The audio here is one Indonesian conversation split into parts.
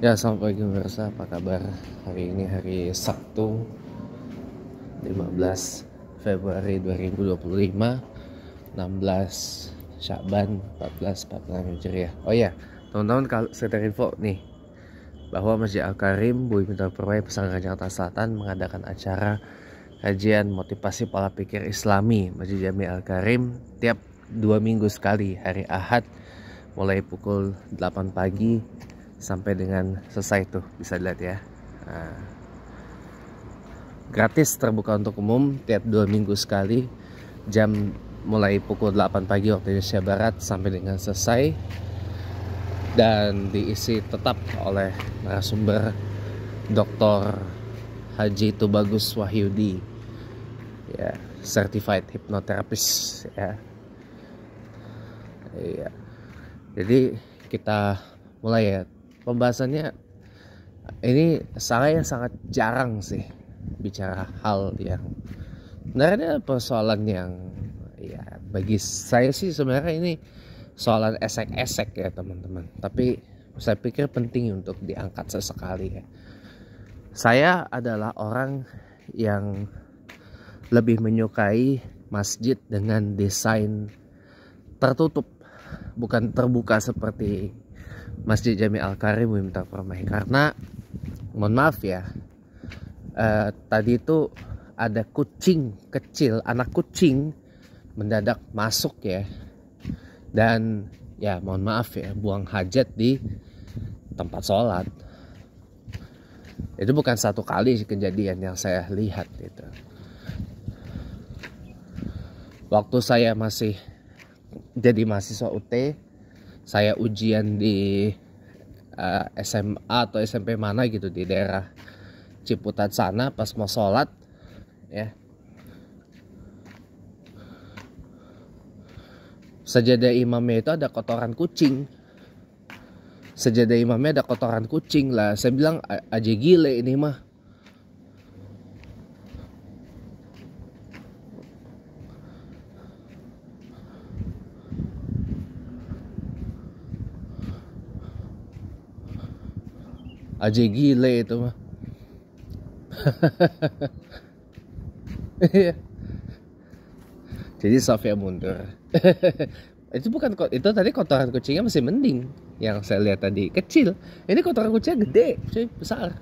Ya, selamat pagi pemirsa, apa kabar? Hari ini hari Sabtu 15 Februari 2025, 16 Syakban 1446 Hijriah. Oh ya, teman-teman, kalau sekedar info nih bahwa Masjid Al-Karim Bumi Bintang Permai Pesantren Jakarta Selatan mengadakan acara kajian motivasi pola pikir Islami Masjid Jami Al-Karim tiap 2 minggu sekali, hari Ahad mulai pukul 8 pagi sampai dengan selesai. Tuh bisa dilihat ya. Nah, gratis, terbuka untuk umum, tiap 2 minggu sekali, jam mulai pukul 8 pagi waktu Indonesia Barat sampai dengan selesai, dan diisi tetap oleh narasumber Dr. Haji Tubagus Wahyudi, ya, certified hypnotherapist, ya. Iya. Jadi kita mulai ya. Pembahasannya ini saya sangat jarang sih bicara hal yang sebenarnya persoalan yang, ya, bagi saya sih sebenarnya ini soalan esek-esek ya teman-teman, tapi saya pikir penting untuk diangkat sesekali ya. Saya adalah orang yang lebih menyukai masjid dengan desain tertutup, bukan terbuka seperti Masjid Jami Al-Karim Bumi Bintang Permai. Karena mohon maaf ya, tadi itu ada kucing kecil, anak kucing mendadak masuk ya, dan ya mohon maaf ya, buang hajat di tempat sholat. Itu bukan satu kali kejadian yang saya lihat itu. Waktu saya masih jadi mahasiswa UT, saya ujian di SMA atau SMP mana gitu di daerah Ciputat sana. Pas mau sholat ya, sajadah imamnya itu ada kotoran kucing. Sajadah imamnya ada kotoran kucing lah. Saya bilang aja gile ini mah. Aja gile itu mah. Jadi Sofia mundur. Itu bukan, itu tadi kotoran kucingnya masih mending, yang saya lihat tadi kecil. Ini kotoran kucingnya gede, cuy, besar.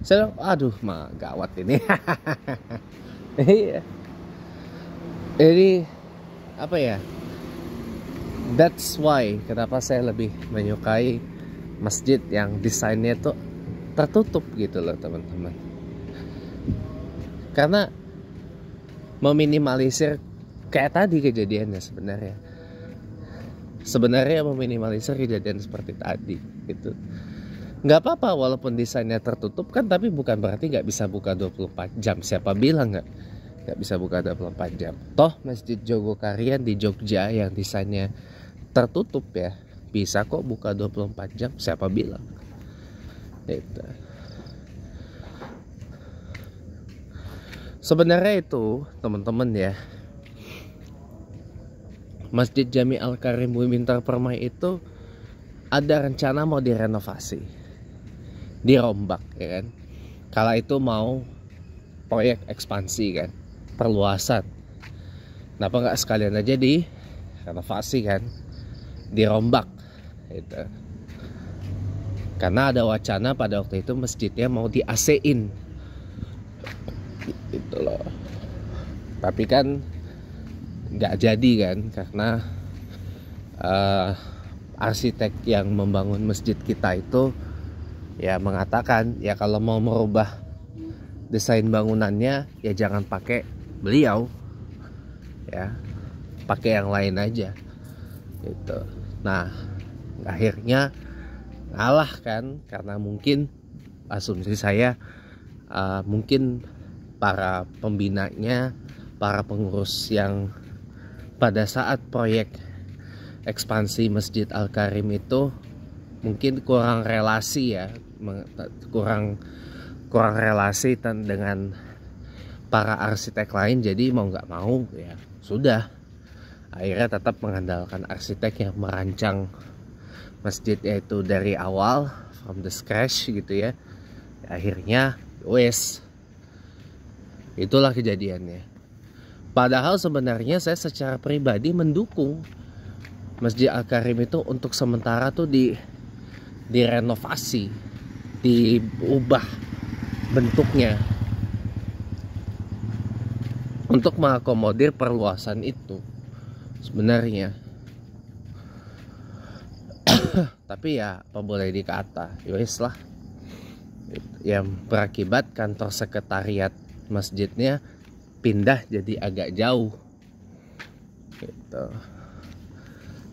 Saya bilang, aduh mah gawat ini. Iya. Ini apa ya? That's why kenapa saya lebih menyukai masjid yang desainnya tuh tertutup gitu loh teman-teman. Karena meminimalisir kayak tadi kejadiannya sebenarnya. Sebenarnya meminimalisir kejadian seperti tadi gitu. Nggak apa-apa walaupun desainnya tertutup kan, tapi bukan berarti nggak bisa buka 24 jam. Siapa bilang nggak bisa buka 24 jam? Toh Masjid Jogokarian di Jogja yang desainnya tertutup ya, bisa kok buka 24 jam. Siapa bilang? Itu. Sebenarnya itu teman-teman ya, Masjid Jami Al-Karim Bumi Bintang Permai itu ada rencana mau direnovasi, dirombak ya kan. Kala itu mau proyek ekspansi kan, perluasan. Kenapa nggak sekalian aja direnovasi kan, dirombak gitu. Karena ada wacana pada waktu itu masjidnya mau di AC-in gitu loh. Tapi kan nggak jadi kan, karena arsitek yang membangun masjid kita itu ya mengatakan ya kalau mau merubah desain bangunannya ya jangan pakai beliau ya, pakai yang lain aja gitu. Nah akhirnya ngalah kan, karena mungkin asumsi saya mungkin para pembinanya, para pengurus yang pada saat proyek ekspansi Masjid Al-Karim itu mungkin kurang relasi ya, kurang relasi dengan para arsitek lain. Jadi mau nggak mau ya sudah, akhirnya tetap mengandalkan arsitek yang merancang masjid, yaitu dari awal from the scratch gitu ya. Akhirnya wes itulah kejadiannya. Padahal sebenarnya saya secara pribadi mendukung Masjid Al-Karim itu untuk sementara tuh direnovasi, diubah bentuknya untuk mengakomodir perluasan itu sebenarnya. Tapi ya apa boleh dikata, yowes lah, yang berakibat kantor sekretariat masjidnya pindah jadi agak jauh gitu.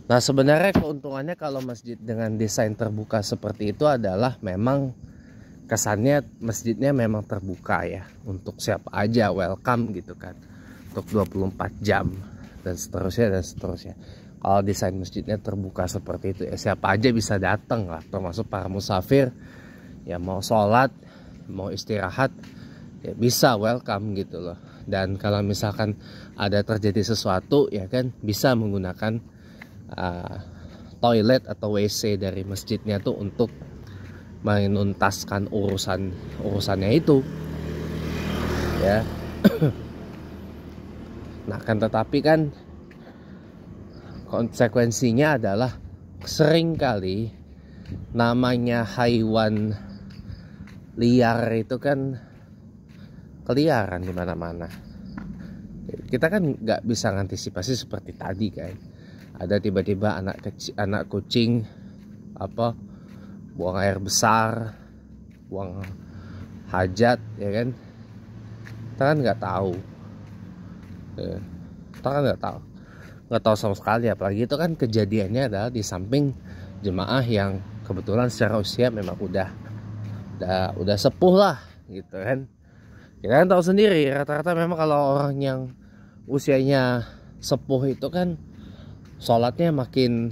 Nah sebenarnya keuntungannya kalau masjid dengan desain terbuka seperti itu adalah memang kesannya masjidnya memang terbuka ya, untuk siapa aja, welcome gitu kan, untuk 24 jam dan seterusnya. Kalau desain masjidnya terbuka seperti itu ya siapa aja bisa datang lah, termasuk para musafir ya, mau sholat, mau istirahat ya bisa welcome gitu loh. Dan kalau misalkan ada terjadi sesuatu ya kan bisa menggunakan toilet atau WC dari masjidnya tuh untuk menuntaskan urusannya itu ya. Nah kan tetapi kan konsekuensinya adalah sering kali namanya hewan liar itu kan keliaran di mana-mana. Kita kan nggak bisa ngantisipasi seperti tadi kan. Ada tiba-tiba anak kucing buang air besar, buang hajat ya kan. Kita kan nggak tahu. Nggak tahu sama sekali, apalagi itu kan kejadiannya adalah di samping jemaah yang kebetulan secara usia memang udah sepuh lah gitu kan. Kita kan tahu sendiri rata-rata memang kalau orang yang usianya sepuh itu kan sholatnya makin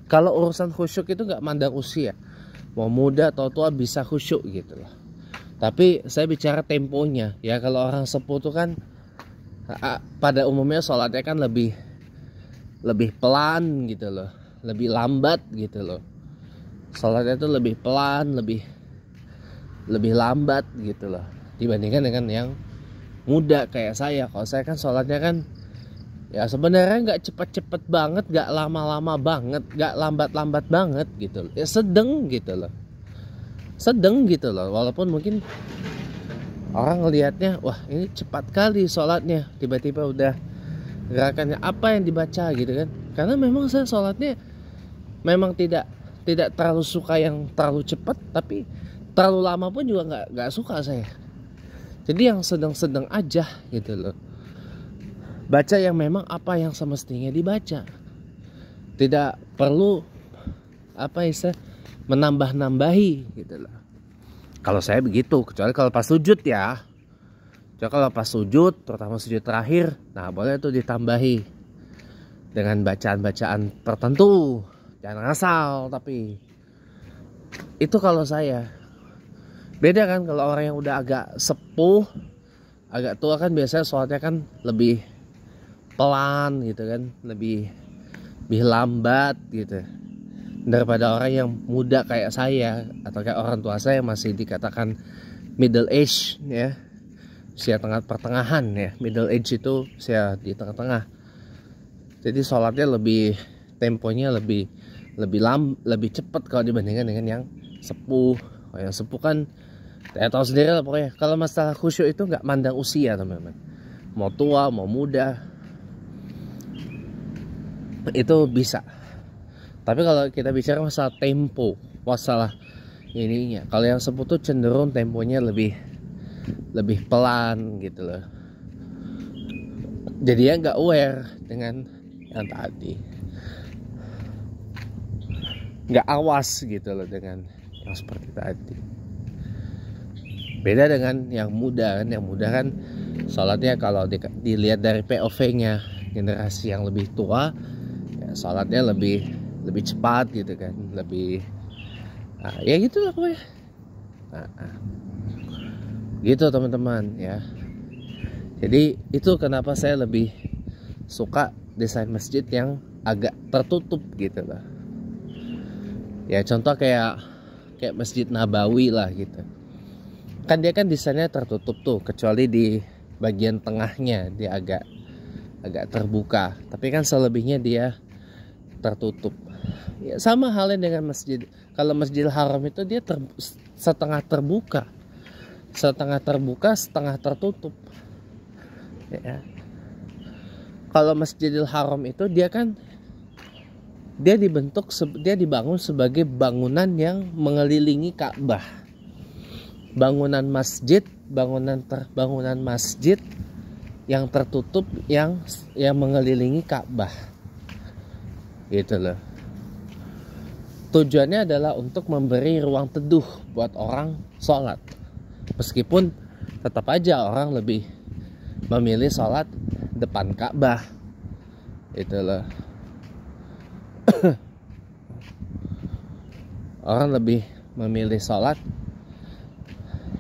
kalau urusan khusyuk itu nggak mandang usia, mau muda atau tua bisa khusyuk gitu loh. Tapi saya bicara temponya ya, kalau orang sepuh itu kan pada umumnya sholatnya kan lebih pelan gitu loh, lebih lambat gitu loh. Sholatnya itu lebih pelan, lebih lambat gitu loh dibandingkan dengan yang muda kayak saya. Kalau saya kan sholatnya kan ya sebenarnya nggak cepet-cepet banget, nggak lama-lama banget, nggak lambat-lambat banget gitu loh. Ya sedang gitu loh, walaupun mungkin orang ngelihatnya wah ini cepat kali sholatnya, tiba-tiba udah gerakannya apa yang dibaca gitu kan. Karena memang saya sholatnya memang tidak terlalu suka yang terlalu cepat, tapi terlalu lama pun juga nggak suka saya. Jadi yang sedang-sedang aja gitu loh. Baca yang memang apa yang semestinya dibaca. Tidak perlu menambah-nambahi gitu loh. Kalau saya begitu, kecuali kalau pas sujud ya. Kalau pas sujud, terutama sujud terakhir, nah boleh tuh ditambahi dengan bacaan-bacaan tertentu. Jangan ngasal, tapi itu kalau saya. Beda kan kalau orang yang udah agak sepuh, agak tua kan biasanya sholatnya kan lebih pelan gitu kan, lebih lambat gitu daripada orang yang muda kayak saya atau kayak orang tua saya masih dikatakan middle age ya, usia pertengahan ya. Middle age itu usia di tengah-tengah. Jadi sholatnya temponya lebih cepat kalau dibandingkan dengan yang sepuh. Kalau yang sepuh kan saya tahu sendiri lah pokoknya. Kalau masalah khusyuk itu nggak mandang usia teman-teman. Mau tua, mau muda, itu bisa. Tapi kalau kita bicara masalah tempo, masalah ininya, kalau yang sepuh tuh cenderung temponya lebih pelan gitu loh. Jadi ya nggak aware dengan yang tadi, nggak awas gitu loh dengan yang seperti tadi. Beda dengan yang muda kan. Yang muda kan sholatnya kalau dilihat dari POV-nya generasi yang lebih tua ya, sholatnya lebih cepat gitu kan, ya gitu lah pokoknya. Gitu teman-teman ya. Jadi itu kenapa saya lebih suka desain masjid yang agak tertutup gitu lah. Ya contoh kayak Masjid Nabawi lah gitu. Kan dia kan desainnya tertutup tuh, kecuali di bagian tengahnya dia agak terbuka. Tapi kan selebihnya dia tertutup. Ya sama halnya dengan masjid. Kalau Masjidil Haram itu dia setengah terbuka, setengah tertutup. Ya. Kalau Masjidil Haram itu dia dibangun sebagai bangunan yang mengelilingi Ka'bah. Bangunan masjid yang tertutup yang mengelilingi Ka'bah. Gitu loh. Tujuannya adalah untuk memberi ruang teduh buat orang sholat. Meskipun tetap aja orang lebih memilih sholat depan Ka'bah. Itu loh. Orang lebih memilih sholat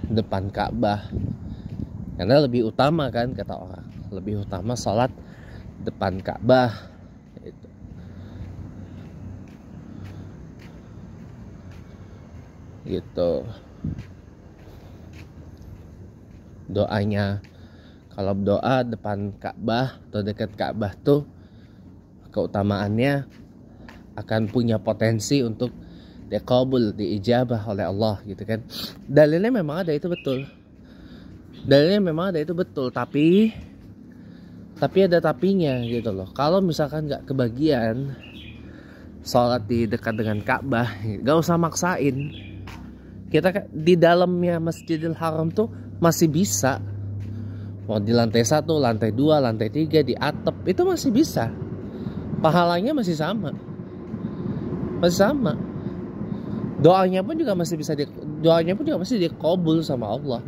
depan Ka'bah karena lebih utama kan, kata orang. Lebih utama sholat depan Ka'bah. Itu. Gitu. Doanya, kalau doa depan Ka'bah atau dekat Ka'bah tuh keutamaannya akan punya potensi untuk diqabul, diijabah oleh Allah gitu kan. Dalilnya memang ada itu betul. Tapi ada tapinya gitu loh. Kalau misalkan nggak kebagian sholat di dekat dengan Ka'bah, nggak usah maksain. Kita di dalamnya Masjidil Haram tuh masih bisa. Mau di lantai 1, lantai 2, lantai 3, di atap itu masih bisa. Pahalanya masih sama. Doanya pun juga masih dikabul sama Allah.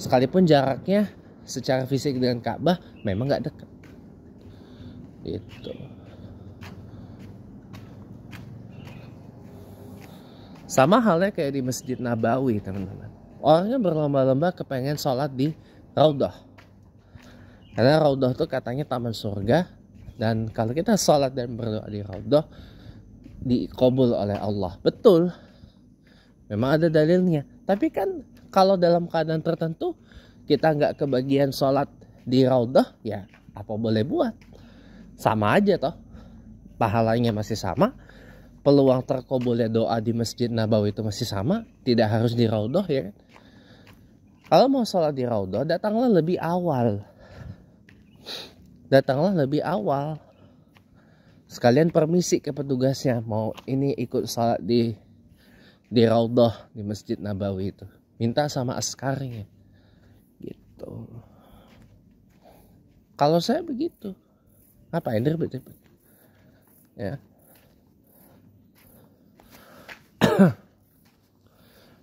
Sekalipun jaraknya secara fisik dengan Ka'bah memang nggak dekat. Gitu. Sama halnya kayak di Masjid Nabawi, teman-teman. Orangnya berlomba-lomba kepengen sholat di Raudhah. Karena Raudhah tuh katanya taman surga. Dan kalau kita sholat dan berdoa di Raudhah, dikabul oleh Allah. Betul. Memang ada dalilnya. Tapi kan kalau dalam keadaan tertentu kita nggak kebagian sholat di Raudhah, ya apa boleh buat. Sama aja toh. Pahalanya masih sama. Peluang terkabulnya doa di Masjid Nabawi itu masih sama. Tidak harus di Raudhah, ya kan. Kalau mau sholat di Raudhah, datanglah lebih awal. Sekalian permisi ke petugasnya, mau ini ikut sholat di Raudhah, di Masjid Nabawi itu. Minta sama askarnya. Gitu. Kalau saya begitu. Ngapain ribet-ribet? Ya.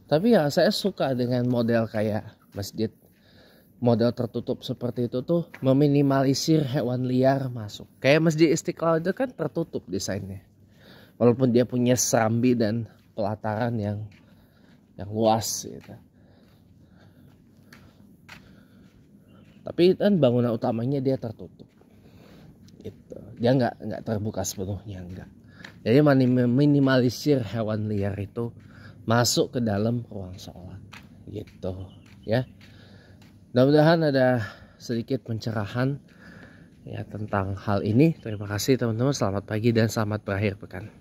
Tapi ya saya suka dengan model kayak masjid model tertutup seperti itu tuh, meminimalisir hewan liar masuk. Kayak Masjid Istiqlal itu kan tertutup desainnya. Walaupun dia punya serambi dan pelataran yang luas gitu. Tapi kan bangunan utamanya dia tertutup. Gitu. Dia nggak terbuka sepenuhnya, enggak. Jadi meminimalisir hewan liar itu masuk ke dalam ruang sholat gitu ya. Mudah-mudahan ada sedikit pencerahan ya tentang hal ini. Terima kasih teman-teman, selamat pagi dan selamat berakhir pekan.